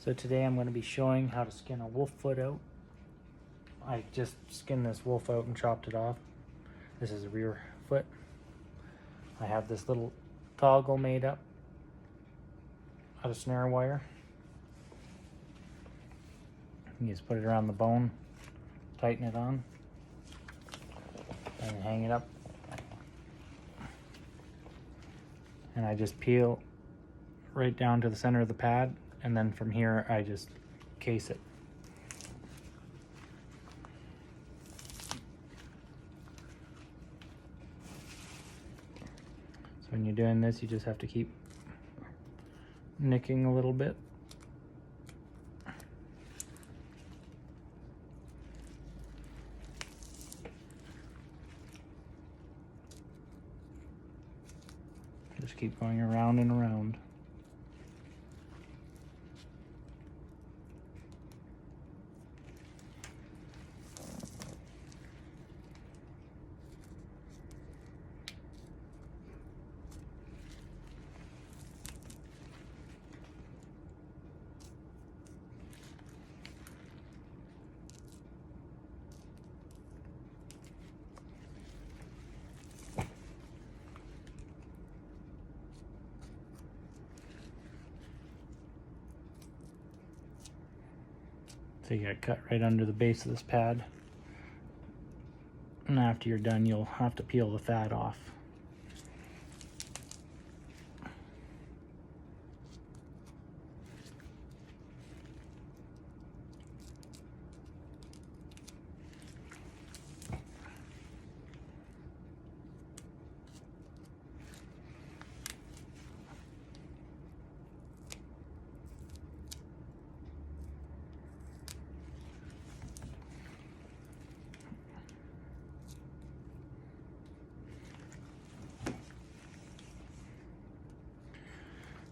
So today I'm going to be showing how to skin a wolf foot out. I just skinned this wolf out and chopped it off. This is a rear foot. I have this little toggle made up out of snare wire. You just put it around the bone, tighten it on, and hang it up. And I just peel right down to the center of the pad, and then from here I just case it. So when you're doing this, you just have to keep nicking a little bit. Just keep going around and around. So you gotta cut right under the base of this pad. And after you're done, you'll have to peel the fat off.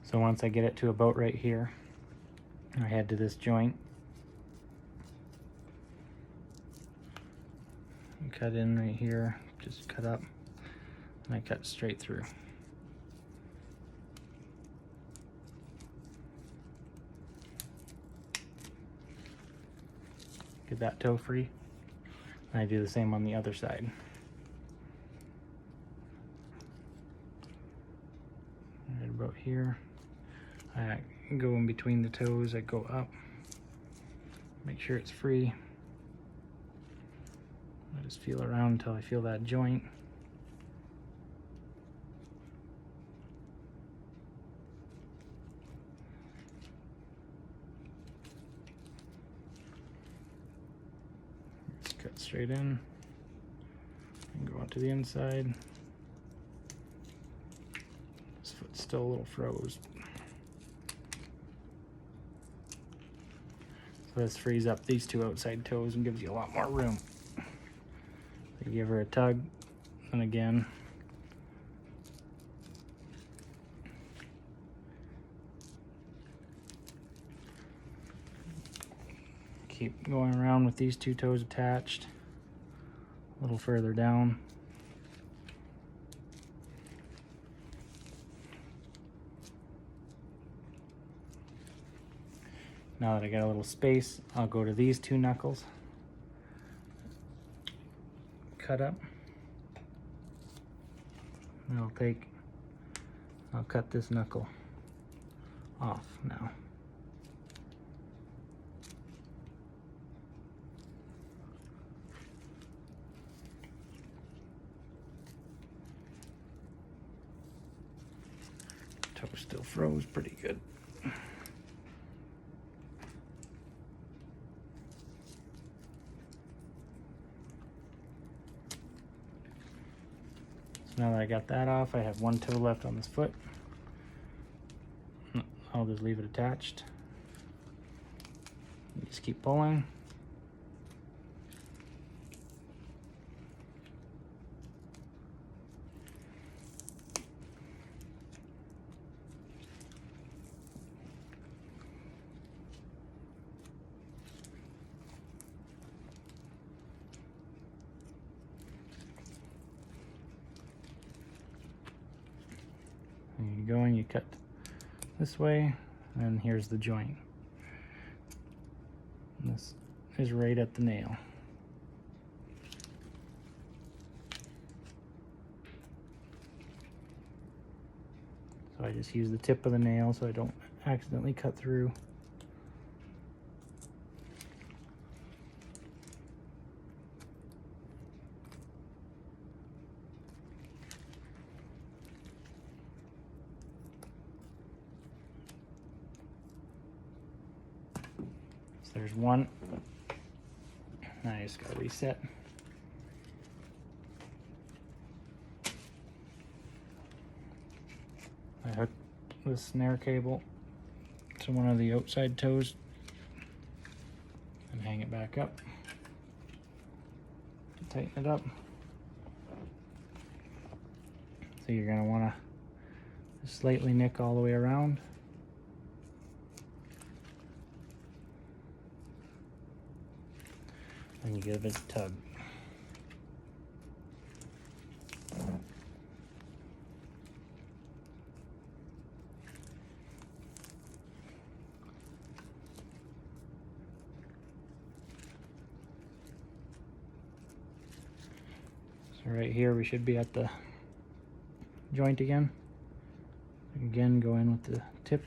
So once I get it to about right here, I head to this joint, cut in right here, just cut up, and I cut straight through. Get that toe free, and I do the same on the other side. Right about here. I go in between the toes, I go up, make sure it's free. I just feel around until I feel that joint. Just cut straight in and go onto the inside. This foot's still a little froze. So this frees up these two outside toes and gives you a lot more room. So give her a tug, and again. Keep going around with these two toes attached. A little further down. Now that I got a little space, I'll go to these two knuckles, cut up, and I'll cut this knuckle off now. Toe still froze pretty good. Now that I got that off, I have one toe left on this foot. I'll just leave it attached. You just keep pulling. And you go and you cut this way, and here's the joint. And this is right at the nail. So I just use the tip of the nail so I don't accidentally cut through. So there's one. Now I just gotta reset. I hook the snare cable to one of the outside toes and hang it back up. Tighten it up. So you're going to want to slightly nick all the way around. And you give it a tug. So right here we should be at the joint again. Again, go in with the tip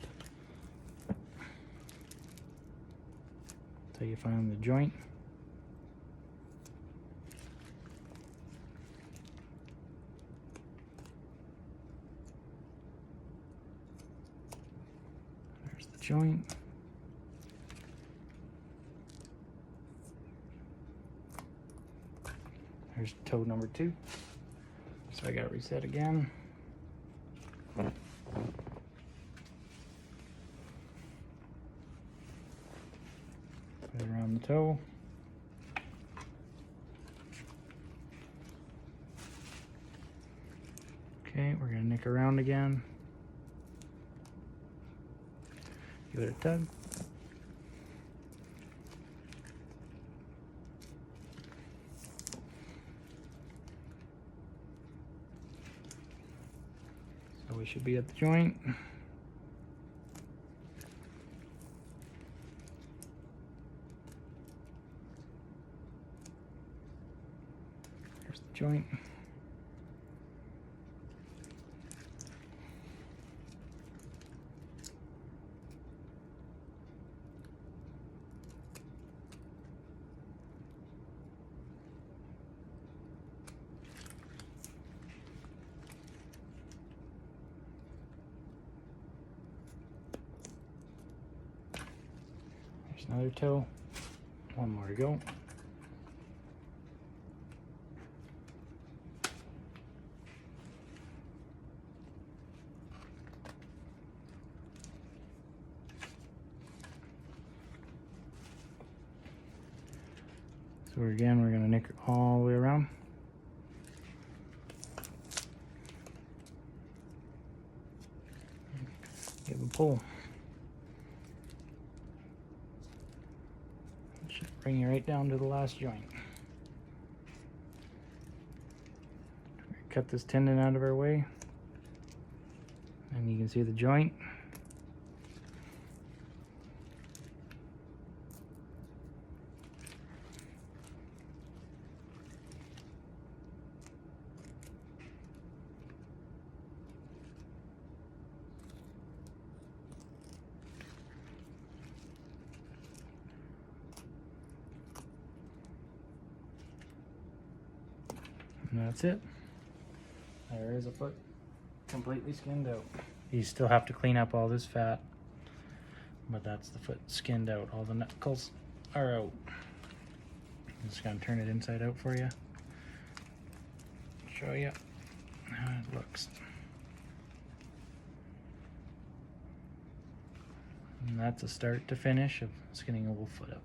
until you find the joint. There's the joint. There's toe number 2. So I gotta reset again. Put it around the toe. Okay, we're gonna nick around again. Give it a tug. So we should be at the joint. There's the joint. There's another toe. One more to go. So again, we're going to nick all the way around. Give a pull. Should bring you right down to the last joint. Cut this tendon out of our way, and you can see the joint. And that's it. There is a foot completely skinned out. You still have to clean up all this fat, but that's the foot skinned out. All the knuckles are out. I'm just gonna turn it inside out for you. Show you how it looks. And that's a start to finish of skinning a wolf foot up.